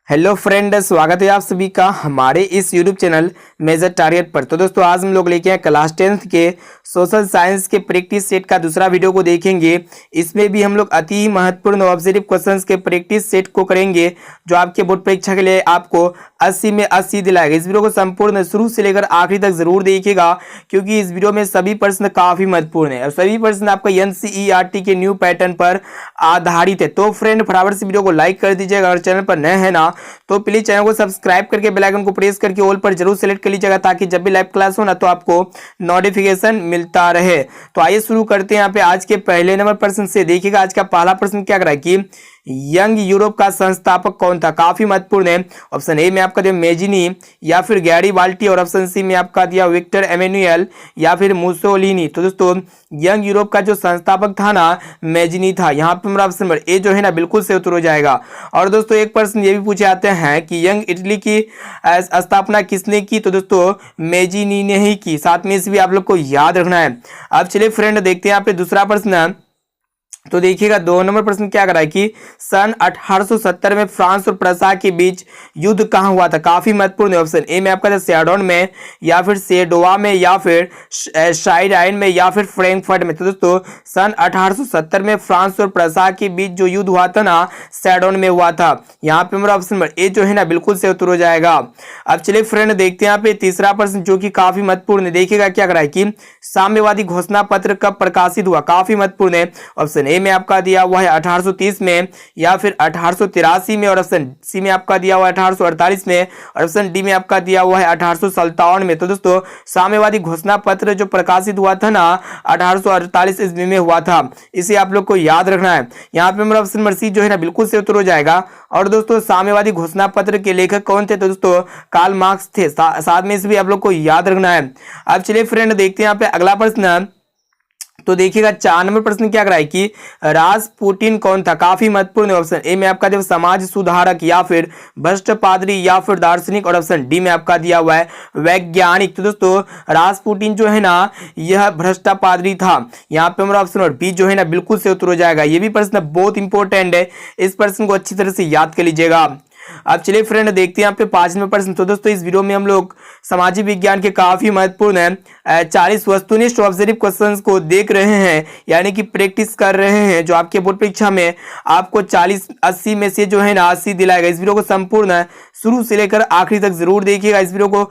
Hello friend, स्वागत है आप सभी का हमारे इस यूट्यूब चैनल मेजर टारगेट पर। तो दोस्तों आज हम लोग लेके आए क्लास 10th के सोशल साइंस के प्रैक्टिस सेट का दूसरा वीडियो को देखेंगे। इसमें भी हम लोग अति ही महत्वपूर्ण ऑब्जेक्टिव क्वेश्चंस के प्रैक्टिस सेट को करेंगे जो आपके बोर्ड परीक्षा के लिए आपको 80 में 80 दिलाएगा। इस वीडियो को संपूर्ण शुरू से लेकर आखिरी तक जरूर देखिएगा क्योंकि इस वीडियो में सभी प्रश्न काफी महत्वपूर्ण है और सभी प्रश्न आपका NCERT के न्यू पैटर्न पर आधारित है। तो फ्रेंड फटाफट से वीडियो को लाइक कर दीजिएगा और चैनल पर नए हैं ना तो प्लीज चैनल को सब्सक्राइब करके बेल आइकन को प्रेस करके ऑल पर जरूर सेलेक्ट कर लीजिएगा ताकि जब भी लाइव क्लास हो ना तो आपको नोटिफिकेशन मिलता रहे। तो आइए शुरू करते हैं यहाँ पे आज के पहले नंबर प्रश्न से। देखिएगा आज का पहला प्रश्न क्या कर रहा है कि यंग यूरोप का संस्थापक कौन था। काफी महत्वपूर्ण है। ऑप्शन ए में आपका दिया मेजिनी या फिर गैरीबाल्टी और ऑप्शन सी में आपका दिया विक्टर एमेनुएल या फिर मुसोलिनी। तो दोस्तों यंग यूरोप का जो संस्थापक था ना मेजिनी था। यहाँ पे मेरा ऑप्शन नंबर ए जो है ना बिल्कुल से उत्तर हो जाएगा। और दोस्तों एक प्रश्न ये भी पूछे जाते हैं कि यंग इटली की स्थापना किसने की। तो दोस्तों मेजिनी ने ही की। साथ में इसे भी आप लोग को याद रखना है। अब चलिए फ्रेंड देखते हैं यहाँ पे दूसरा प्रश्न। तो देखिएगा 2 नंबर प्रश्न क्या करा है कि सन 1870 में फ्रांस और प्रसा के बीच युद्ध कहाँ हुआ था। काफी महत्वपूर्ण है। ऑप्शन ए में आपका सैडोन में या फिर सेडोवा में या फिर शाइराइन में या फिर फ्रैंकफर्ट में। तो दोस्तों सन 1870 में फ्रांस और प्रसा के बीच जो युद्ध हुआ था ना सैडोन में हुआ था। यहाँ पे मेरा ऑप्शन नंबर ए जो है ना बिल्कुल से उत्तर हो जाएगा। अब चलिए फ्रेंड देखते हैं यहाँ पे तीसरा प्रश्न जो कि काफी महत्वपूर्ण है। देखिएगा क्या करा है कि साम्यवादी घोषणा पत्र कब प्रकाशित हुआ। काफी महत्वपूर्ण है। ऑप्शन में आपका दिया हुआ है 1830 में या फिर 1883 में और ऑप्शन सी में आपका दिया हुआ है 1848 में और ऑप्शन डी में आपका दिया हुआ है 1857 में। तो दोस्तों साम्यवादी घोषणा पत्र जो प्रकाशित हुआ था ना 1848 ईस्वी में हुआ था। इसे आप लोग को याद रखना है। यहाँ पे मेरा ऑप्शन नंबर सी जो है ना बिल्कुल से उत्तर हो जाएगा। और दोस्तों साम्यवादी घोषणा पत्र के लेखक कौन थे। तो दोस्तों कार्ल मार्क्स थे। साथ में इसे भी आप लोग को याद रखना है। अब चलिए फ्रेंड देखते हैं यहाँ पे अगला प्रश्न। तो देखिएगा 4 नंबर प्रश्न क्या कराए कि रासपुटिन कौन था। काफी महत्वपूर्ण है। ऑप्शन ए में आपका दिया समाज सुधारक या फिर भ्रष्ट पादरी या फिर दार्शनिक और ऑप्शन डी में आपका दिया हुआ है वैज्ञानिक। तो दोस्तों रासपुटिन जो है ना यह भ्रष्ट पादरी था। यहाँ पे हमारा ऑप्शन बी जो है ना बिल्कुल से उत्तर हो जाएगा। ये भी प्रश्न बहुत इंपॉर्टेंट है। इस प्रश्न को अच्छी तरह से याद कर लीजिएगा। अब चलिए फ्रेंड देखते हैं यहाँ पे 5 नंबर प्रश्न। तो दोस्तों इस वीडियो में हम लोग सामाजिक विज्ञान के काफी महत्वपूर्ण है 40 वस्तुनिष्ठ ऑब्जेक्टिव क्वेश्चंस को देख रहे हैं यानी कि प्रैक्टिस कर रहे हैं जो आपके बोर्ड परीक्षा में आपको 40-80 में से जो है ना 80 दिलाएगा। इस वीडियो को संपूर्ण शुरू से लेकर आखिरी तक जरूर देखिएगा। इस वीडियो को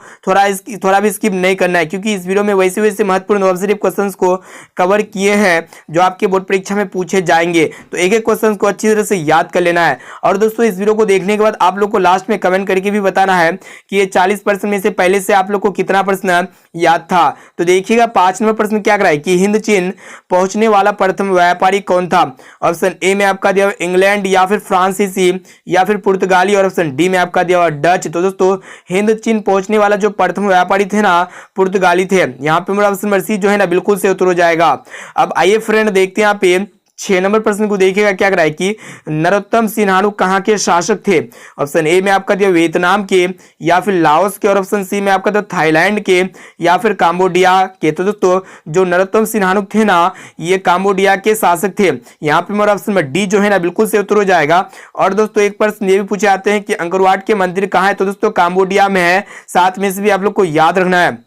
थोड़ा भी स्किप नहीं करना है क्योंकि इस वीडियो में वैसे महत्वपूर्ण ऑब्जेक्टिव क्वेश्चंस को कवर किए हैं जो आपके बोर्ड परीक्षा में पूछे जाएंगे। तो एक एक क्वेश्चन को अच्छी तरह से याद कर लेना है। और दोस्तों इस वीडियो को देखने के बाद आप लोग को लास्ट में कमेंट करके भी बताना है कि ये 40 प्रश्न में से पहले से आप लोग को कितना प्रश्न याद था। तो देखिएगा 5 नंबर प्रश्न क्या कराए कि हिंद चीन पहुंचने वाला प्रथम व्यापारी कौन था। ऑप्शन ए में आपका दिया इंग्लैंड या फिर फ्रांसीसी या फिर पुर्तगाली और ऑप्शन डी में आपका दिया हुआ डच। तो दोस्तों हिंद चीन पहुंचने वाला जो प्रथम व्यापारी थे ना पुर्तगाली थे। यहाँ पे मेरा ऑप्शन नंबर सी जो है ना बिल्कुल से उत्तर हो जाएगा। अब आइए फ्रेंड देखते हैं यहाँ पे 6 नंबर प्रश्न को देखिएगा क्या कराए कि नरोत्तम सिन्हाणु कहाँ के शासक थे। ऑप्शन ए में आपका दिया वियतनाम के या फिर लाओस के और ऑप्शन सी में आपका दिया थाईलैंड के या फिर काम्बोडिया के। तो दोस्तों जो नरोत्तम सिन्हाणु थे ना ये काम्बोडिया के शासक थे। यहाँ पे मेरा ऑप्शन नंबर डी जो है ना बिल्कुल से उत्तर हो जाएगा। और दोस्तों एक प्रश्न ये भी पूछे जाते हैं कि अंकोरवाट के मंदिर कहाँ है। तो दोस्तों काम्बोडिया में है। साथ में से भी आप लोग को याद रखना है।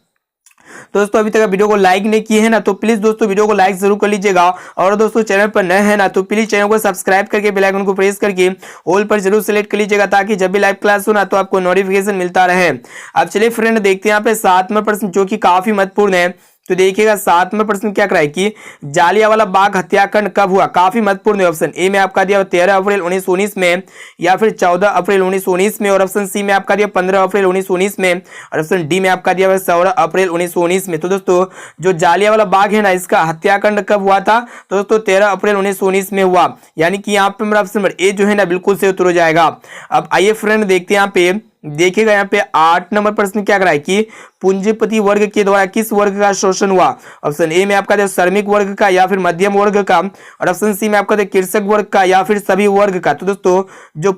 तो दोस्तों अभी तक वीडियो को लाइक नहीं किए हैं ना तो प्लीज दोस्तों वीडियो को लाइक जरूर कर लीजिएगा। और दोस्तों चैनल पर नए हैं ना तो प्लीज चैनल को सब्सक्राइब करके बेल आइकन को प्रेस करके ऑल पर जरूर सेलेक्ट कर लीजिएगा ताकि जब भी लाइव क्लास हो ना तो आपको नोटिफिकेशन मिलता रहे। अब चलिए फ्रेंड देखते हैं यहाँ पे 7वां प्रश्न जो कि काफी महत्वपूर्ण है। तो देखिएगा 7वां प्रश्न क्या कराए कि जालियांवाला बाग हत्याकांड कब हुआ। काफी महत्वपूर्ण है। ऑप्शन ए में आपका दिया 13 अप्रैल 1919 में या फिर 14 अप्रैल 1919 में और ऑप्शन सी में आपका दिया 15 अप्रैल 1919 में और ऑप्शन डी में आपका दिया 16 अप्रैल 1919 में। तो दोस्तों जो जालियांवाला बाग है ना इसका हत्याकांड कब हुआ था। तो दोस्तों 13 अप्रैल 1919 में हुआ। यानी कि यहाँ पे मेरा ऑप्शन नंबर ए जो है ना बिल्कुल से उत्तर हो जाएगा। अब आइए फ्रेंड देखते हैं यहाँ पे देखिएगा यहाँ पे 8 नंबर प्रश्न क्या कराए कि पूंजीपति वर्ग के द्वारा किस वर्ग का शोषण हुआ। ऑप्शन ए में आपका दिया श्रमिक वर्ग का या फिर मध्यम वर्ग का और ऑप्शन सी में आपका दिया कृषक वर्ग का या फिर सभी वर्ग का। तो दोस्तों जो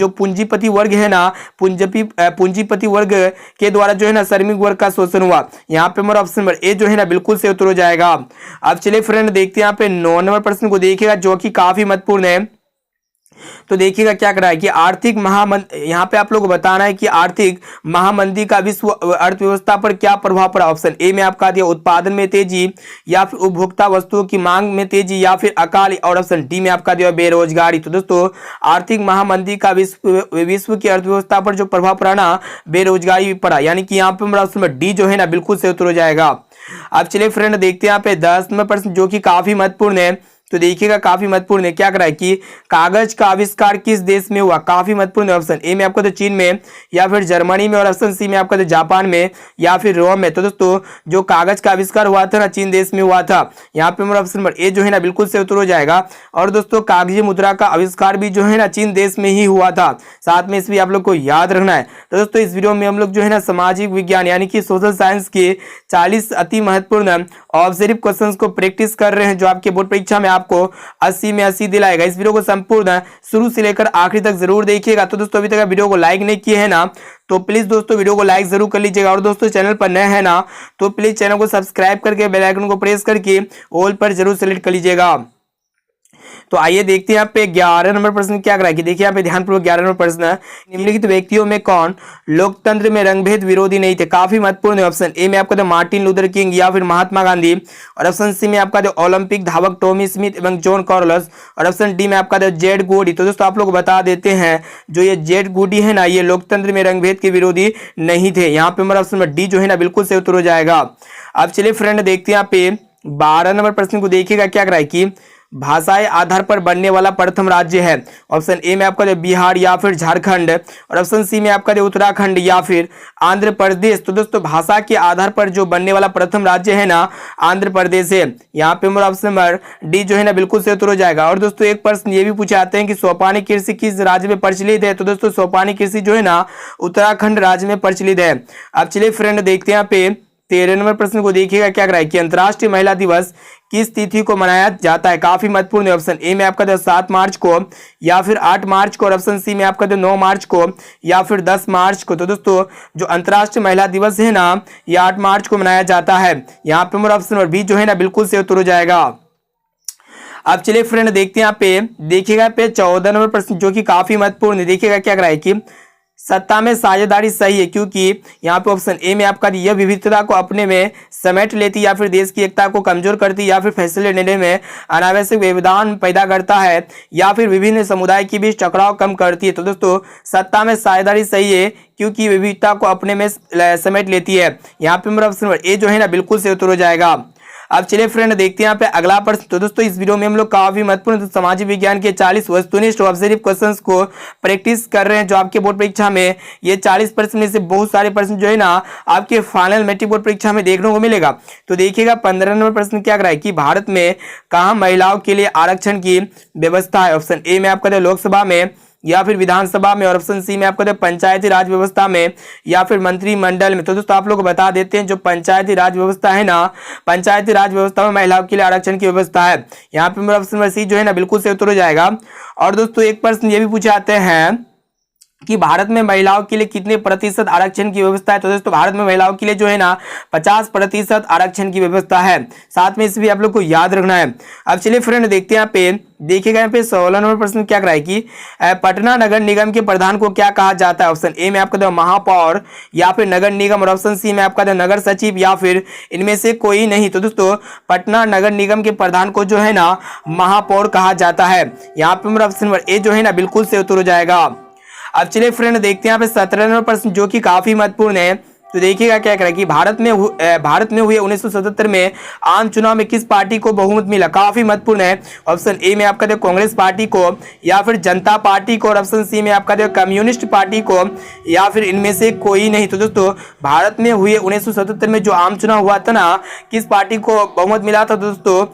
पूंजीपति वर्ग है ना पूंजीपति वर्ग के द्वारा जो है ना श्रमिक वर्ग का शोषण हुआ। यहाँ पे हमारा ऑप्शन नंबर ए जो है ना बिल्कुल से उत्तर हो जाएगा। अब चलिए फ्रेंड देखते हैं यहाँ पे 9 नंबर प्रश्न को देखिएगा जो कि काफी महत्वपूर्ण है। तो देखिएगा क्या करा है कि आर्थिक महामंदी, यहाँ पे आप लोग को बताना है कि आर्थिक महामंदी का विश्व अर्थव्यवस्था पर क्या प्रभाव पड़ा। ऑप्शन ए में आपका दिया उत्पादन में तेजी, या फिर उपभोक्ता वस्तुओं की मांग में तेजी, या फिर अकाल, और ऑप्शन डी में आपका दिया बेरोजगारी। तो दोस्तों आर्थिक महामंदी का विश्व की अर्थव्यवस्था पर जो प्रभाव पड़ा ना, बेरोजगारी भी पड़ा, यानी कि यहाँ पे हमारा ऑप्शन नंबर डी जो है ना बिल्कुल से उत्तर हो जाएगा। अब चलिए फ्रेंड देखते हैं यहाँ पे 10 नंबर प्रश्न जो कि काफी महत्वपूर्ण है। तो देखिएगा काफी महत्वपूर्ण है, क्या करा है कि कागज का आविष्कार किस देश में हुआ। काफी महत्वपूर्ण है। ऑप्शन ए में आपका तो चीन में, या फिर जर्मनी में, और ऑप्शन सी में आपका तो जापान में, या फिर रोम में। तो दोस्तों जो कागज का आविष्कार हुआ था ना, चीन देश में हुआ था। यहाँ पे हमारा ऑप्शन नंबर ए जो है ना बिल्कुल से उत्तर हो जाएगा। और दोस्तों कागजी मुद्रा का आविष्कार भी जो है ना चीन देश में ही हुआ था। साथ में इस भी आप लोग को याद रखना है। तो दोस्तों इस वीडियो में हम लोग जो है ना सामाजिक विज्ञान यानी कि सोशल साइंस के 40 अति महत्वपूर्ण ऑब्जेक्टिव क्वेश्चंस को प्रैक्टिस कर रहे हैं, जो आपके बोर्ड परीक्षा में आपको 80 में 80 दिलाएगा। इस वीडियो को संपूर्ण शुरू से लेकर आखिरी तक जरूर देखिएगा। तो दोस्तों अभी तक वीडियो को लाइक नहीं किए है ना, तो प्लीज दोस्तों वीडियो को लाइक जरूर कर लीजिएगा। और दोस्तों चैनल पर नए हैं ना, तो प्लीज चैनल को सब्सक्राइब करके बेल आइकन को प्रेस करके ऑल पर जरूर सेलेक्ट कर लीजिएगा। तो आइए देखते हैं यहाँ पे 11 नंबर प्रश्न क्या करा है कि देखिए यहाँ पे ध्यानपूर्वक 11 नंबर प्रश्न है, निम्नलिखित व्यक्तियों में कौन लोकतंत्र में रंगभेद विरोधी नहीं थे। काफी महत्वपूर्ण है। ऑप्शन ए में आपका तो मार्टिन लूथर किंग, या फिर महात्मा गांधी, और ऑप्शन सी में आपका तो ओलंपिक धावक टॉमी स्मिथ एवं जॉन कार्लोस, और ऑप्शन डी में आपका तो जेड गूडी। तो दोस्तों आप लोग बता देते हैं जो ये जेड गूडी है ना, ये लोकतंत्र में रंगभेद के विरोधी नहीं थे। यहाँ पे हमारा ऑप्शन नंबर डी जो है ना बिल्कुल से उत्तर हो जाएगा। अब चलिए फ्रेंड देखते हैं यहाँ पे 12 नंबर प्रश्न को देखिएगा क्या करा है कि भाषाई आधार पर बनने वाला प्रथम राज्य है। ऑप्शन ए में आपका बिहार, या फिर झारखंड, और ऑप्शन सी में आपका उत्तराखंड, या फिर आंध्र प्रदेश। तो दोस्तों भाषा के आधार पर जो बनने वाला प्रथम राज्य है ना, आंध्र प्रदेश है। यहाँ पे हमारा ऑप्शन नंबर डी जो है ना बिल्कुल से उत्तर हो जाएगा। और दोस्तों एक प्रश्न ये भी पूछे जाते हैं कि सोपानी कृषि किस राज्य में प्रचलित है। तो दोस्तों सोपानी कृषि जो है ना उत्तराखंड राज्य में प्रचलित है। अब चलिए फ्रेंड देखते हैं यहाँ पे 13 नंबर प्रश्न को देखिएगा क्या करा है कि अंतर्राष्ट्रीय महिला दिवस किस तिथि को मनाया जाता है। काफी महत्वपूर्ण है। ऑप्शन ए में आपका तो 7 मार्च को, या फिर 8 मार्च को, और ऑप्शन सी में आपका तो 9 मार्च को, या फिर 10 मार्च को। तो दोस्तों जो अंतर्राष्ट्रीय महिला दिवस है ना, ये 8 मार्च को मनाया जाता है। यहाँ पे मेरा ऑप्शन नंबर बी जो है ना बिल्कुल से उत्तर हो जाएगा। अब चलिए फ्रेंड देखते हैं यहाँ पे देखिएगा पे 14 नंबर प्रश्न जो कि काफी महत्वपूर्ण है। देखिएगा क्या करा है कि सत्ता में साझेदारी सही है, क्योंकि यहाँ पे ऑप्शन ए में आपका यह विविधता को अपने में समेट लेती, या फिर देश की एकता को कमजोर करती, या फिर फैसले लेने में अनावश्यक व्यवधान पैदा करता है, या फिर विभिन्न समुदाय के बीच टकराव कम करती है। तो दोस्तों सत्ता में साझेदारी सही है, क्योंकि विविधता को अपने में समेट लेती है। यहाँ पे मेरा ऑप्शन नंबर ए जो है ना बिल्कुल से उत्तर हो जाएगा। अब चलिए फ्रेंड देखते हैं यहाँ पे अगला प्रश्न। तो दोस्तों इस वीडियो में हम लोग काफी महत्वपूर्ण सामाजिक विज्ञान के 40 वस्तुनिष्ठ ऑब्जेक्टिव क्वेश्चंस को प्रैक्टिस कर रहे हैं, जो आपके बोर्ड परीक्षा में ये 40 प्रश्न में से बहुत सारे प्रश्न जो है ना आपके फाइनल मैट्रिक बोर्ड परीक्षा में देखने को मिलेगा। तो देखिएगा 15 नंबर प्रश्न क्या करा है कि भारत में कहाँ महिलाओं के लिए आरक्षण की व्यवस्था है। ऑप्शन ए में आपका लोकसभा में, या फिर विधानसभा में, और ऑप्शन सी में आपको पंचायती राज व्यवस्था में, या फिर मंत्रिमंडल में। तो दोस्तों आप लोग को बता देते हैं जो पंचायती राज व्यवस्था है ना, पंचायती राज व्यवस्था में महिलाओं के लिए आरक्षण की व्यवस्था है। यहाँ पे मेरा ऑप्शन नंबर सी जो है ना बिल्कुल से उत्तर हो जाएगा। और दोस्तों एक प्रश्न ये भी पूछे जाते हैं कि भारत में महिलाओं के लिए कितने प्रतिशत आरक्षण की व्यवस्था है। तो दोस्तों भारत में महिलाओं के लिए जो है ना 50% आरक्षण की व्यवस्था है। साथ में इस भी आप लोग को याद रखना है। अब चलिए फ्रेंड देखते हैं यहाँ पे देखिएगा यहाँ पे 16 नंबर प्रश्न क्या कराए कि पटना नगर निगम के प्रधान को क्या कहा जाता है। ऑप्शन ए में आपका तो महापौर, या फिर नगर निगम, और ऑप्शन सी में आपका तो नगर सचिव, या फिर इनमें से कोई नहीं। तो दोस्तों पटना नगर निगम के प्रधान को जो है ना महापौर कहा जाता है। यहाँ पे मेरा ऑप्शन नंबर ए जो है ना बिल्कुल से उत्तर हो जाएगा। अब चलिए फ्रेंड देखते हैं यहाँ पे 17 नंबर प्रश्न जो कि काफी महत्वपूर्ण है। तो देखिएगा क्या करें कि भारत में हुए 1977 में आम चुनाव में किस पार्टी को बहुमत मिला। काफी महत्वपूर्ण है। ऑप्शन ए में आपका कांग्रेस पार्टी को, या फिर जनता पार्टी को, और ऑप्शन सी में आपका कम्युनिस्ट पार्टी को, या फिर इनमें से कोई नहीं। तो दोस्तों भारत में हुए 1977 में जो आम चुनाव हुआ था ना, किस पार्टी को बहुमत मिला था। दोस्तों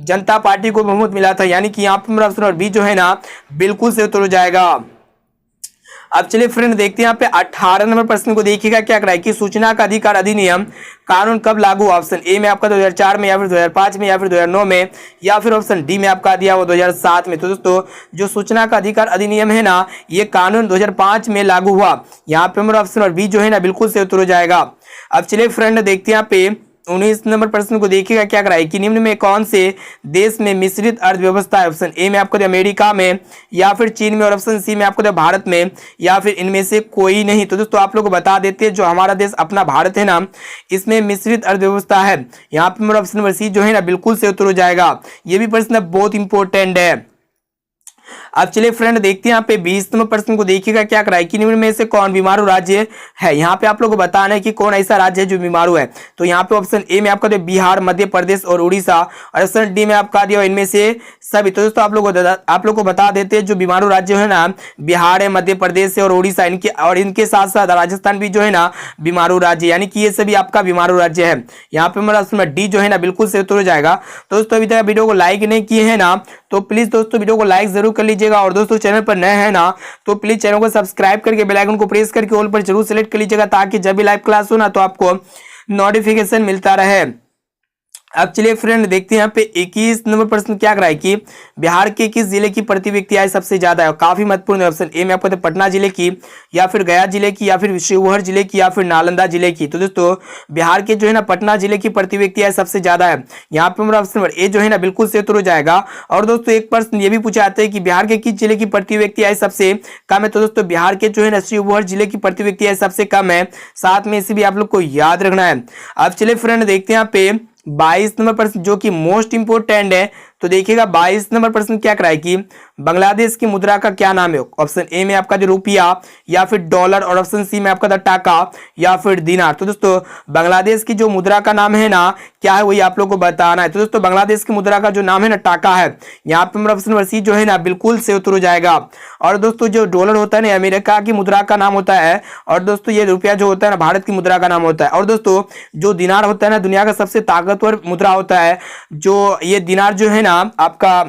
जनता पार्टी को बहुमत मिला था। यानी कि यहाँ पर मेरा ऑप्शन नंबर बी जो है ना बिल्कुल से उत्तर हो जाएगा। अब चलिए फ्रेंड देखते हैं यहाँ पे 18 नंबर प्रश्न को देखिएगा क्या कराए कि सूचना का अधिकार अधिनियम कानून कब लागू हुआ। ऑप्शन ए में आपका 2004 में, या फिर 2005 में, या फिर 2009 में, या फिर ऑप्शन डी में आपका दिया वो 2007 में। तो दोस्तों जो सूचना का अधिकार अधिनियम है ना, ये कानून 2005 में लागू हुआ। यहाँ पे मेरा ऑप्शन और बी जो है ना बिल्कुल से उत्तर हो जाएगा। अब चलिए फ्रेंड देखते हैं यहाँ पे 19 नंबर प्रश्न को देखिएगा क्या कराए कि निम्न में कौन से देश में मिश्रित अर्थव्यवस्था है। ऑप्शन ए में आपको दिया अमेरिका में, या फिर चीन में, और ऑप्शन सी में आपको दिया भारत में, या फिर इनमें से कोई नहीं। तो दोस्तों आप लोग को बता देते हैं जो हमारा देश अपना भारत है ना, इसमें मिश्रित अर्थव्यवस्था है। यहाँ पे मेरा ऑप्शन नंबर सी जो है ना बिल्कुल से उत्तर हो जाएगा। ये भी प्रश्न बहुत इंपॉर्टेंट है। अब चलिए फ्रेंड देखते हैं यहाँ पे 20 नंबर प्रश्न को देखिएगा क्या कराए कि निम्न में से कौन बीमारू राज्य है। यहाँ पे आप लोग को बताना है कि कौन ऐसा राज्य है जो बीमारू है। तो यहाँ पे ऑप्शन ए में आपका दिया बिहार, मध्य प्रदेश और उड़ीसा, और ऑप्शन डी में आपका दिया इनमें से सभी। तो दोस्तों आप लोग को बता देते हैं जो बीमारू राज्य है ना बिहार है, मध्य प्रदेश है और उड़ीसा, इनके साथ साथ राजस्थान भी जो है ना बीमारू राज्य, यानी कि ये सभी आपका बीमारू राज्य है। यहाँ पे मेरा ऑप्शन डी जो है ना बिल्कुल से उत्तर हो जाएगा। तो दोस्तों अभी तक वीडियो को लाइक नहीं किए हैं ना, तो प्लीज दोस्तों वीडियो को लाइक जरूर कर लीजिएगा, और दोस्तों चैनल पर नए हैं ना तो प्लीज चैनल को सब्सक्राइब करके बेल आइकन को प्रेस करके ऑल पर जरूर सेलेक्ट कर लीजिएगा, ताकि जब भी लाइव क्लास हो ना तो आपको नोटिफिकेशन मिलता रहे। अब चलिए फ्रेंड देखते हैं यहाँ पे 21 नंबर प्रश्न क्या कराए कि बिहार के किस जिले की प्रति व्यक्ति आय सबसे ज्यादा है। काफी महत्वपूर्ण है। ऑप्शन ए में आपको पटना जिले की, या फिर गया जिले की, या फिर शिवहर जिले की, या फिर नालंदा जिले की। तो दोस्तों बिहार के जो है ना पटना जिले की प्रति व्यक्ति आय सबसे ज्यादा है। यहाँ पे मेरा ऑप्शन नंबर ए जो है ना बिल्कुल से उत्तर हो जाएगा। और दोस्तों एक प्रश्न ये भी पूछा जाता है कि बिहार के किस जिले की प्रति व्यक्ति आय सबसे कम है। तो दोस्तों बिहार के जो है ना शिवहर जिले की प्रति व्यक्ति आय सबसे कम है। साथ में इसे भी आप लोग को याद रखना है। अब चलिए फ्रेंड देखते हैं यहाँ पे 22 नंबर प्रश्न जो कि मोस्ट इंपोर्टेंट है। तो देखिएगा 22 नंबर प्रश्न क्या कराए कि बांग्लादेश की मुद्रा का क्या नाम है। ऑप्शन ए में आपका जो रुपया, या फिर डॉलर, और ऑप्शन सी में आपका टाका, या फिर दिनार। तो दोस्तों बांग्लादेश की जो मुद्रा का नाम है ना क्या है वही आप लोग को बताना है। तो दोस्तों बांग्लादेश की मुद्रा का जो नाम है ना टाका है। यहाँ पे मेरा ऑप्शन नंबर सी जो है ना बिल्कुल से उत्तर हो जाएगा। और दोस्तों जो डॉलर होता है ना अमेरिका की मुद्रा का नाम होता है, और दोस्तों ये रुपया जो होता है ना भारत की मुद्रा का नाम होता है। और दोस्तों जो दिनार होता है ना दुनिया का सबसे ताकतवर मुद्रा होता है। जो ये दिनार जो है ना आपका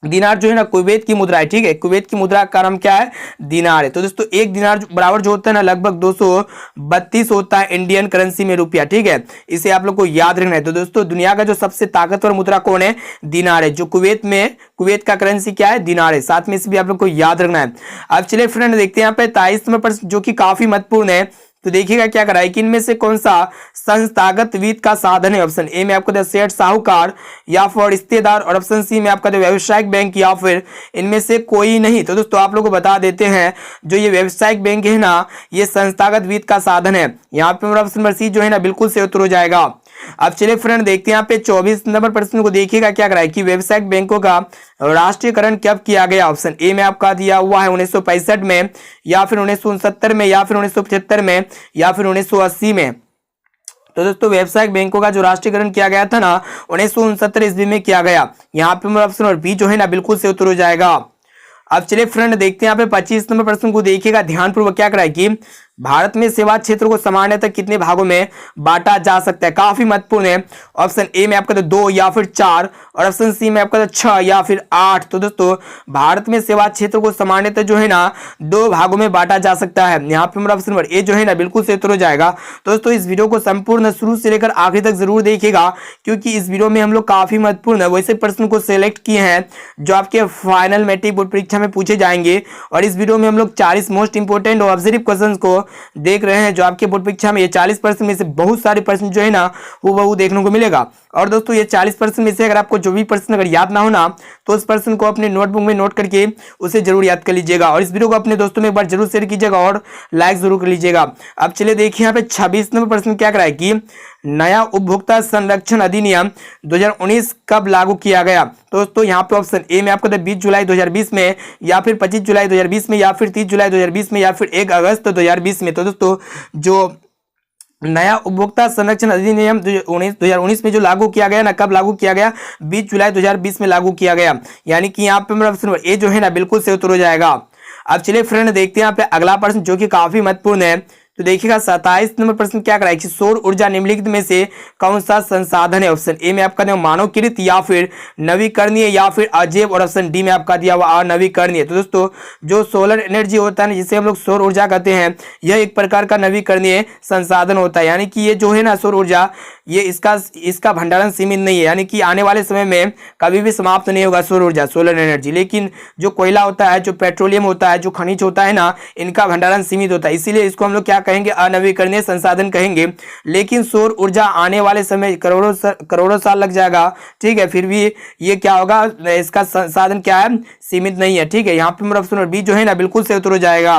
दिनार जो है ना कुवैत की मुद्रा है। ठीक है, कुवैत की मुद्रा का नाम क्या है, दिनार है। तो दोस्तों एक दिनार बराबर जो होता है ना लगभग 232 होता है इंडियन करेंसी में रुपया। ठीक है, इसे आप लोग को याद रखना है। तो दोस्तों दुनिया का जो सबसे ताकतवर मुद्रा कौन है, दिनार है। जो कुवैत का करेंसी क्या है, दिनार है। साथ में इसे भी आप लोग को याद रखना है। अब चलिए फ्रेंड देखते हैं यहाँ पे 23 नंबर प्रश्न जो कि काफी महत्वपूर्ण है। तो देखिएगा क्या करा है कि इनमें से कौन सा संस्थागत वित्त का साधन है। ऑप्शन ए में आपको दिया सेठ साहूकार, या फिर रिश्तेदार, और ऑप्शन सी में आपका दिया व्यावसायिक बैंक, या फिर इनमें से कोई नहीं। तो दोस्तों आप लोग को बता देते हैं जो ये व्यावसायिक बैंक है ना ये संस्थागत वित्त का साधन है। यहाँ पे मेरा ऑप्शन नंबर सी जो है ना बिल्कुल से उत्तर हो जाएगा। अब चलिए फ्रेंड देखते हैं यहाँ पे 24 नंबर प्रश्न को देखिएगा क्या कराए कि व्यावसायिक बैंकों का राष्ट्रीयकरण कब किया गया। ऑप्शन ए में आपका दिया हुआ है 1965 में, या फिर 1969 में, या फिर 1975 में, या फिर 1980 में। तो दोस्तों व्यावसायिक बैंकों का जो राष्ट्रीयकरण किया गया था ना 1969 ईस्वी में किया गया। यहाँ पे मेरा ऑप्शन बी जो है ना बिल्कुल से उत्तर हो जाएगा। अब चलिए फ्रेंड देखते हैं यहाँ पे 25 नंबर प्रश्न को देखिएगा ध्यानपूर्वक क्या कराए कि भारत में सेवा क्षेत्र को सामान्यतः कितने भागों में बांटा जा सकता है। काफी महत्वपूर्ण है। ऑप्शन ए में आपका तो 2 या फिर 4, और ऑप्शन सी में आपका तो 6 या फिर 8। तो दोस्तों भारत में सेवा क्षेत्र को सामान्यतः जो है ना 2 भागों में बांटा जा सकता है। यहाँ पे मेरा ऑप्शन नंबर ए जो है ना बिल्कुल से उत्तर हो जाएगा। तो दोस्तों इस वीडियो को संपूर्ण शुरू से लेकर आखिरी तक जरूर देखिएगा, क्योंकि इस वीडियो में हम लोग काफी महत्वपूर्ण वैसे प्रश्न को सिलेक्ट किए हैं जो आपके फाइनल मैट्रिक बोर्ड परीक्षा में पूछे जाएंगे। और इस वीडियो में हम लोग 40 मोस्ट इंपोर्टेंट और ऑब्जर्व क्वेश्चन को देख रहे हैं जो आपके बोर्ड परीक्षा में ये 40% में से बहुत सारे प्रश्न जो है ना वो देखने को मिलेगा। और दोस्तों ये 40% में से अगर आपको जो भी प्रश्न अगर याद ना हो ना तो उस प्रश्न को अपने नोटबुक में नोट करके उसे जरूर याद कर लीजिएगा, और इस वीडियो को अपने दोस्तों में एक बार जरूर शेयर कीजिएगा और लाइक जरूर कर लीजिएगा। अब चलिए देखिए यहाँ पे 26 नंबर प्रश्न क्या कराए कि नया उपभोक्ता संरक्षण अधिनियम 2019 कब लागू किया गया। तो दोस्तों यहाँ पे ऑप्शन ए में आपको 20 जुलाई 2020 में, या फिर 25 जुलाई 2020 में, या फिर 30 जुलाई 2020 में, या फिर 1 अगस्त 2020 में। तो दोस्तों जो नया उपभोक्ता संरक्षण अधिनियम 2019 में जो लागू किया गया ना, कब लागू किया गया, 20 जुलाई 2020 में लागू किया गया। यानी कि यहाँ पे मेरा ऑप्शन ए जो है ना बिल्कुल से उत्तर हो जाएगा। अब चलिए फ्रेंड देखते हैं यहाँ पे अगला प्रश्न जो कि काफी महत्वपूर्ण है। तो देखिएगा 27 नंबर प्रश्न क्या कराए कि सौर ऊर्जा निम्नलिखित में से कौन सा संसाधन है। ऑप्शन ए में आपका दिया मानवकृत, या फिर नवीकरणीय, या फिर अजैव, और ऑप्शन डी में आपका दिया हुआ अनवीकरणीय। तो दोस्तों जो सोलर एनर्जी होता है जिसे हम लोग सौर ऊर्जा कहते हैं, यह एक प्रकार का नवीकरणीय संसाधन होता है। यानी कि ये जो है ना सौर ऊर्जा ये इसका भंडारण सीमित नहीं है, यानी कि आने वाले समय में कभी भी समाप्त नहीं होगा सौर ऊर्जा, सोलर एनर्जी। लेकिन जो कोयला होता है, जो पेट्रोलियम होता है, जो खनिज होता है ना, इनका भंडारण सीमित होता है। इसीलिए इसको हम लोग क्या कहेंगे, अनवीकरणीय संसाधन कहेंगे, लेकिन सौर ऊर्जा आने वाले समय करोड़ों साल लग जाएगा। ठीक है, फिर भी ये क्या होगा, इसका संसाधन क्या है, सीमित नहीं है। ठीक है, यहाँ पे मेरा ऑप्शन नंबर बी जो है ना बिल्कुल सही उत्तर हो जाएगा।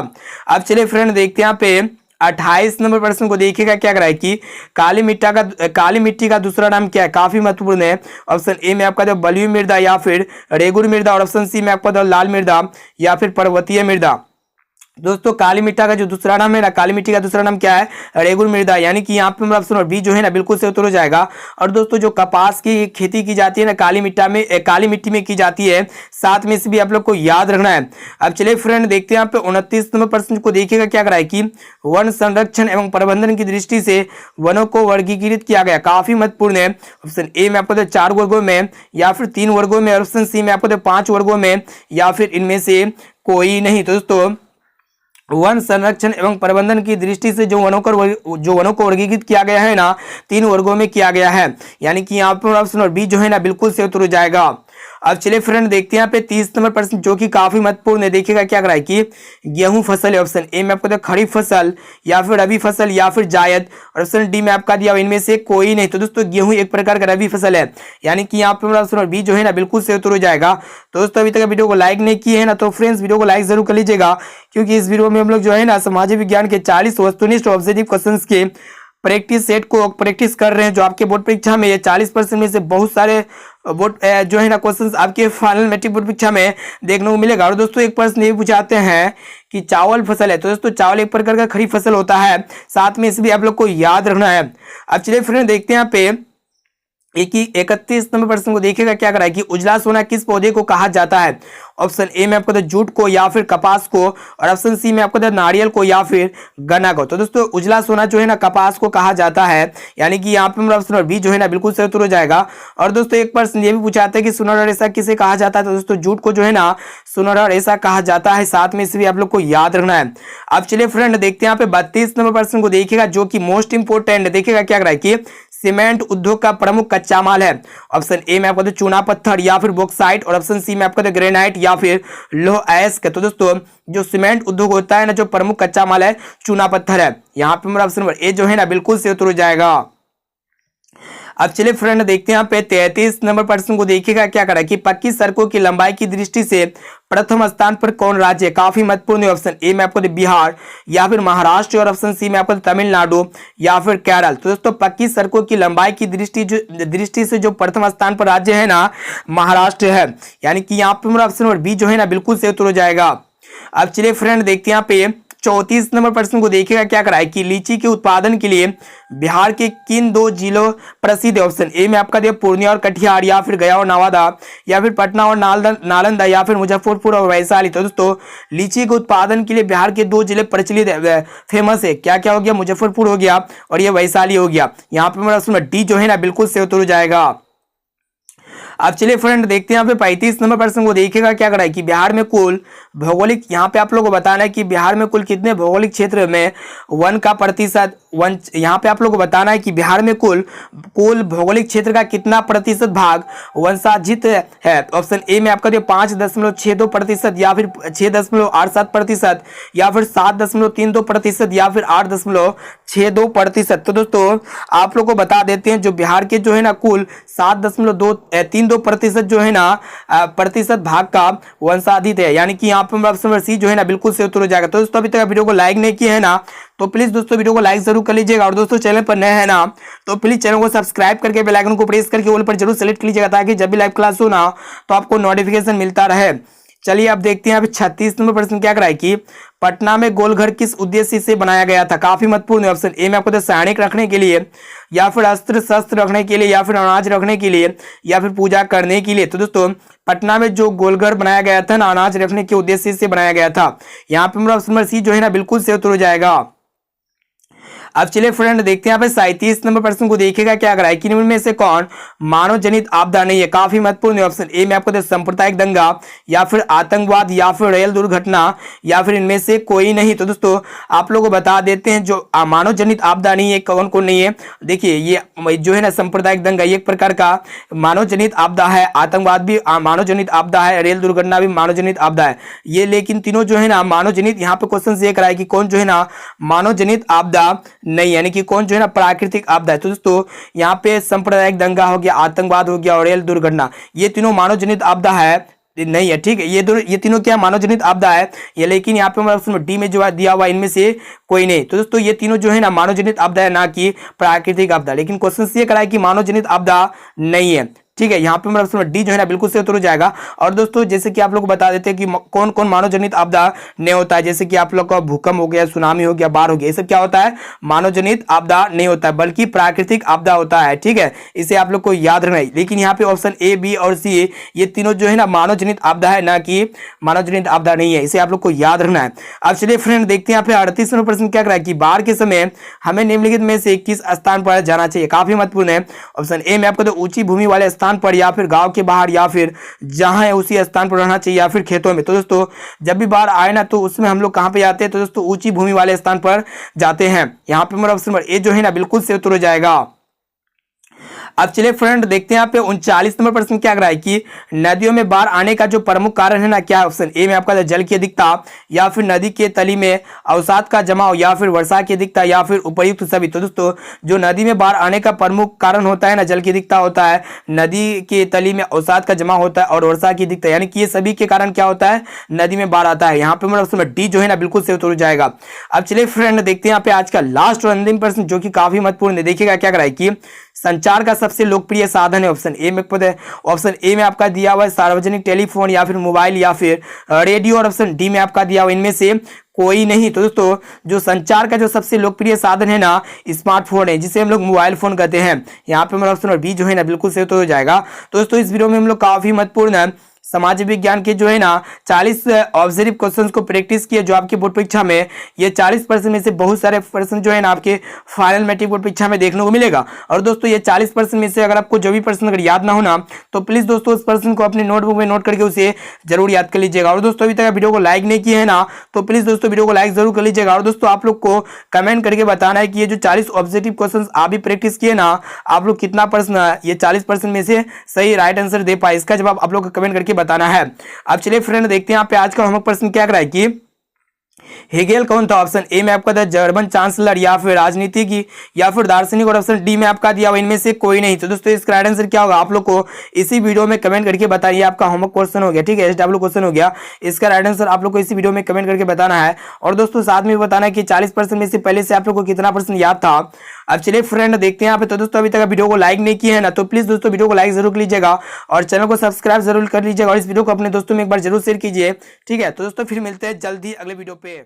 अब चलिए फ्रेंड देखते हैं यहाँ पे 28 नंबर प्रश्न को देखिएगा क्या करा है कि काली मिट्टी का दूसरा नाम क्या है, काफी महत्वपूर्ण है। ऑप्शन ए में आपका बलुई मृदा या फिर रेगुर मृदा, और ऑप्शन सी में आपका लाल मृदा या फिर पर्वतीय मृदा। दोस्तों काली मिट्टी का जो दूसरा नाम है ना, काली मिट्टी का दूसरा नाम क्या है, रेगुर मृदा, यानी कि यहाँ पे मेरा ऑप्शन बी जो है ना बिल्कुल से उत्तर हो जाएगा। और दोस्तों जो कपास की खेती की जाती है ना काली मिट्टी में की जाती है, साथ में से भी आप लोग को याद रखना है। अब चलिए फ्रेंड देखते हैं यहाँ पे 29 नंबर प्रश्न को देखिएगा क्या करा है कि वन संरक्षण एवं प्रबंधन की दृष्टि से वनों को वर्गीकृत किया गया, काफी महत्वपूर्ण है। ऑप्शन ए में आपको 4 वर्गों में या फिर 3 वर्गों में, ऑप्शन सी में आपको 5 वर्गों में या फिर इनमें से कोई नहीं। तो दोस्तों वन संरक्षण एवं प्रबंधन की दृष्टि से जो वनों को वर्गीकृत किया गया है ना 3 वर्गों में किया गया है, यानी कि यहाँ पर ऑप्शन बी जो है ना बिल्कुल से उत्तर हो जाएगा। अब चलिए फ्रेंड देखते हैं यहाँ पे 30 नंबर प्रश्न जो कि काफी महत्वपूर्ण है। देखिएगा क्या करा है कि गेहूं फसल है, ऑप्शन ए में आपको खरीफ फसल या फिर रबी फसल या फिर जायद, और ऑप्शन डी में आपका दिया इनमें से कोई नहीं। तो दोस्तों गेहूं एक प्रकार का रबी फसल है, यानी कि यहाँ पे ऑप्शन बी जो है ना बिल्कुल से उत्तर हो जाएगा। तो दोस्तों अभी तक वीडियो को लाइक नहीं किए है ना, तो फ्रेंड्स वीडियो को लाइक जरूर कर लीजिएगा, क्योंकि इस वीडियो में हम लोग जो है ना सामाजिक विज्ञान के 40 वस्तुनिष्ठ ऑब्जेक्टिव क्वेश्चंस के प्रैक्टिस सेट को प्रैक्टिस कर रहे हैं, जो आपके बोर्ड परीक्षा में ये 40% में से बहुत सारे बोर्ड जो है ना क्वेश्चंस आपके फाइनल मैट्रिक बोर्ड परीक्षा में देखने को मिलेगा। और दोस्तों एक प्रश्न ये पूछाते हैं कि चावल फसल है, तो दोस्तों चावल एक प्रकार का खरीफ फसल होता है, साथ में इसे भी आप लोग को याद रखना है। अब चलिए फ्रेंड देखते हैं यहाँ पे 31 नंबर प्रश्न को देखिएगा क्या करा है कि उजला सोना किस पौधे को कहा जाता है। ऑप्शन ए में आपको जूट को या फिर कपास को, और ऑप्शन सी में आपको नारियल को या फिर गन्ना को। तो दोस्तों उजला सोना जो है ना कपास को कहा जाता है, यानी कि यहाँ पे ऑप्शन बी जो है ना बिल्कुल सही उत्तर हो जाएगा। और दोस्तों एक प्रश्न ये भी पूछाते हैं कि सुनहरा रेशा किसे कहा जाता है, तो दोस्तों जूट को जो है ना सुनहरा रेशा कहा जाता है, साथ में इसे भी आप लोग को याद रखना है। अब चलिए फ्रेंड देखते हैं यहाँ पे 32 नंबर प्रश्न को देखिएगा जो कि मोस्ट इंपोर्टेंट है। देखिएगा क्या करा है कि सीमेंट उद्योग का प्रमुख कच्चा माल है। ऑप्शन ए में आपको चूना पत्थर या फिर बॉक्साइट, और ऑप्शन सी में आपको ग्रेनाइट या फिर लौह अयस्क। तो दोस्तों जो सीमेंट उद्योग होता है ना, जो प्रमुख कच्चा माल है चूना पत्थर है। यहाँ पे मेरा ऑप्शन नंबर ए जो है ना बिल्कुल से उत्तर हो जाएगा। अब चलिए फ्रेंड देखते हैं यहाँ पे 33 नंबर प्रश्न को देखिएगा क्या करा कि पक्की सड़कों की लंबाई की दृष्टि से प्रथम स्थान पर कौन राज्य है, काफी महत्वपूर्ण है। ऑप्शन ए में आपको बिहार या फिर महाराष्ट्र, और ऑप्शन सी में आपको तमिलनाडु या फिर केरल। तो दोस्तों पक्की सड़कों की लंबाई की दृष्टि से जो प्रथम स्थान पर राज्य है ना महाराष्ट्र है, यानी कि यहाँ पे मेरा ऑप्शन नंबर बी जो है ना बिल्कुल से उत्तर हो जाएगा। अब चलिए फ्रेंड देखते हैं यहाँ पे 34 नंबर प्रश्न को देखिएगा क्या करा है कि लीची के उत्पादन के लिए बिहार के किन 2 जिलों प्रसिद्ध है। ऑप्शन ए में आपका दिया पूर्णिया और कटिहार, या फिर गया और नवादा, या फिर पटना और नालंदा, या फिर मुजफ्फरपुर और वैशाली। तो दोस्तों लीची के उत्पादन के लिए बिहार के 2 जिले प्रचलित फेमस है, क्या क्या हो गया, मुजफ्फरपुर हो गया और ये वैशाली हो गया। यहाँ पे मेरा ऑप्शन डी जो है ना बिल्कुल से उत्तर हो जाएगा। अब चलिए फ्रेंड देखते हैं यहाँ पे 35 नंबर प्रश्न को देखिएगा क्या करा है कि बिहार में कुल भौगोलिक, यहाँ पे आप लोगों को बताना है कि बिहार में कुल कितने भौगोलिक क्षेत्र में वन का प्रतिशत यहाँ पे आप लोगों को बताना है कि बिहार में कुल भौगोलिक क्षेत्र का कितना प्रतिशत भाग वंशाजित है। ऑप्शन ए में आपका 5.62% या फिर 6.87% या फिर 7.32% या फिर 8.62%। तो दोस्तों आप लोग को बता देते हैं जो बिहार के जो है ना कुल 7.32% जो है ना प्रतिशत भाग का वंशाधित है, यानी कि यहाँ पे ऑप्शन नंबर सी जो है ना बिल्कुल से उत्तर हो जाएगा। तो दोस्तों अभी तक वीडियो को लाइक नहीं किया है ना, तो प्लीज दोस्तों वीडियो को लाइक जरूर कर लीजिएगा। और दोस्तों चैनल पर नए हैं ना, तो प्लीज चैनल को सब्सक्राइब करके बेल आइकन को प्रेस करके ऑल पर जरूर सेलेक्ट कर लीजिएगा, ताकि जब भी लाइव क्लास हो ना तो आपको नोटिफिकेशन मिलता रहे। चलिए अब देखते हैं यहाँ पे 36 नंबर प्रश्न क्या कराए कि पटना में गोलघर किस उद्देश्य से बनाया गया था, काफी महत्वपूर्ण है। ऑप्शन ए में आपको सैनिक रखने के लिए, या फिर अस्त्र शस्त्र रखने के लिए, या फिर अनाज रखने के लिए, या फिर पूजा करने के लिए। तो दोस्तों पटना में जो गोलघर बनाया गया था ना अनाज रखने के उद्देश्य से बनाया गया था। यहाँ पे मेरा ऑप्शन नंबर सी जो है ना बिल्कुल से उत्तर हो जाएगा। अब चलिए फ्रेंड देखते हैं यहाँ पे 37 नंबर प्रश्न को देखिएगा क्या कर रहा है कि निम्न में से कौन मानव जनित आपदा नहीं है। काफी महत्वपूर्ण है। ऑप्शन ए में आपको दे सांप्रदायिक दंगा या फिर आतंकवाद या फिर रेल दुर्घटना या फिर इनमें से कोई नहीं। तो दोस्तों आप लोगों को बता देते हैं जो मानव जनित आपदा नहीं है कौन कौन नहीं है। देखिए ये जो है ना सांप्रदायिक दंगा एक प्रकार का मानव जनित आपदा है, आतंकवाद भी मानव जनित आपदा है, रेल दुर्घटना भी मानव जनित आपदा है। ये लेकिन तीनों जो है ना मानव जनित, यहाँ पे क्वेश्चन ये कराया कि कौन जो है ना मानव जनित आपदा नहीं, यानी कि कौन जो है ना प्राकृतिक आपदा है। तो दोस्तों यहाँ पे सांप्रदायिक दंगा हो गया, आतंकवाद हो गया और रेल दुर्घटना, ये तीनों मानव जनित आपदा है नहीं है। ठीक है, ये तीनों क्या मानव जनित आपदा है ये, लेकिन यहाँ पे ऑप्शन डी में जो है दिया हुआ इनमें से कोई नहीं। तो दोस्तों ये तीनों जो है ना मानव जनित आपदा है, ना कि प्राकृतिक आपदा। लेकिन क्वेश्चन ये कराया कि मानव जनित आपदा नहीं है। ठीक है, यहाँ पे मेरा ऑप्शन डी जो है ना बिल्कुल से उत्तर हो जाएगा। और दोस्तों जैसे कि आप लोग को बता देते हैं कि कौन कौन मानव जनित आपदा नहीं होता है। जैसे कि आप लोग का भूकंप हो गया, सुनामी हो गया, बाढ़ हो गया, ये सब क्या होता है मानव जनित आपदा नहीं होता है, बल्कि प्राकृतिक आपदा होता है। ठीक है, इसे आप लोग को याद रखना है। लेकिन यहाँ पे ऑप्शन ए, बी और सी ये तीनों जो है ना मानव जनित आपदा है, ना कि मानव जनित आपदा नहीं है, इसे आप लोग को याद रखना है। अब चलिए फ्रेंड देखते हैं यहाँ पे 38 नंबर प्रश्न क्या करा है कि बाढ़ के समय हमें निम्नलिखित में से किस स्थान पर जाना चाहिए। काफी महत्वपूर्ण है। ऑप्शन ए में आपको तो ऊंची भूमि वाले स्थान पर, या फिर गांव के बाहर, या फिर जहां है उसी स्थान पर रहना चाहिए, या फिर खेतों में। तो दोस्तों जब भी बाढ़ आए ना तो उसमें हम लोग कहां पे जाते हैं, तो दोस्तों ऊंची भूमि वाले स्थान पर जाते हैं। यहां पे मेरा ऑप्शन नंबर ए जो है ना बिल्कुल से उत्तर हो जाएगा। अब चलिए फ्रेंड देखते हैं यहाँ पे 39 नंबर प्रश्न क्या कर रहा है कि नदियों में बाढ़ आने का जो प्रमुख कारण है ना क्या। ऑप्शन ए में आपका जल की अधिकता, या फिर नदी के तली में अवसाद का जमाव, या फिर वर्षा की अधिकता, या फिर उपर्युक्त सभी। तो दोस्तों जो नदी में बाढ़ आने का प्रमुख कारण होता है ना, जल की अधिकता होता है, नदी के तली में अवसाद का जमाव होता है और वर्षा की अधिकता, यानी कि ये सभी के कारण क्या होता है नदी में बाढ़ आता है। यहाँ पे मेरा ऑप्शन डी जो है ना बिल्कुल से उत्तर हो जाएगा। अब चलिए फ्रेंड देखते हैं यहाँ पे आज का लास्ट और अंतिम प्रश्न जो कि काफी महत्वपूर्ण है। देखिएगा क्या कराए कि संचार का सबसे लोकप्रिय साधन है। ऑप्शन ए में पता है, ऑप्शन ए में आपका दिया हुआ है सार्वजनिक टेलीफोन, या फिर मोबाइल, या फिर रेडियो, और ऑप्शन डी में आपका दिया हुआ इनमें से कोई नहीं। तो दोस्तों जो संचार का जो सबसे लोकप्रिय साधन है ना स्मार्टफोन है, जिसे हम लोग मोबाइल फोन कहते हैं। यहाँ पे मेरा ऑप्शन बी जो है ना बिल्कुल से तो हो जाएगा। तो दोस्तों इस वीडियो में हम लोग काफी महत्वपूर्ण है समाज विज्ञान के जो है ना 40 ऑब्जर्व क्वेश्चंस को प्रैक्टिस किए, जो आपके बोर्ड परीक्षा में ये 40% में से बहुत सारे प्रश्न जो है ना आपके फाइनल मैट्रिक बोर्ड परीक्षा में देखने को मिलेगा। और दोस्तों ये 40% में से अगर आपको जो भी प्रश्न अगर याद ना हो ना, तो प्लीज दोस्तों उस प्रश्न को अपने नोटबुक में नोट करके उसे जरूर याद कर लीजिएगा। और दोस्तों अभी तक वीडियो को लाइक नहीं किए है ना, तो प्लीज दोस्तों वीडियो को लाइक जरूर कर लीजिएगा। और दोस्तों आप लोग को कमेंट करके बताना है कि ये जो 40 ऑब्जेक्टिव क्वेश्चन आप भी प्रैक्टिस किए ना, आप लोग कितना प्रश्न ये 40% में से सही राइट आंसर दे पाए, इसका जवाब आप लोग को कमेंट करके बताना है। अब चलिए फ्रेंड देखते हैं यहाँ पे आज का होमवर्क प्रश्न क्या कर रहा है कि हेगेल कौन था। ऑप्शन ए में आपका था जर्मन चांसलर, या फिर राजनीति की, या फिर दार्शनिक, और ऑप्शन डी में आपका दिया हुआ इनमें से कोई नहीं। तो दोस्तों इसका राइट आंसर क्या होगा आप लोग को इसी वीडियो में कमेंट करके बताइए। आपका होमवर्क क्वेश्चन हो गया, ठीक है, एसडब्ल्यू क्वेश्चन हो गया। इसका राइट आंसर आप लोग को इसी वीडियो में कमेंट करके बताना है। और दोस्तों साथ में बताना है कि 40% में से पहले से आप लोग को कितना प्रश्न याद था। अब चलिए फ्रेंड देखते हैं यहाँ पे। तो दोस्तों अभी तक वीडियो को लाइक नहीं किया है ना, तो प्लीज दोस्तों वीडियो को लाइक जरूर कर लीजिएगा और चैनल को सब्सक्राइब जरूर कर लीजिएगा, और इस वीडियो को अपने दोस्तों में एक बार जरूर शेयर कीजिए। ठीक है, तो दोस्तों फिर मिलते हैं जल्दी अगले वीडियो पे।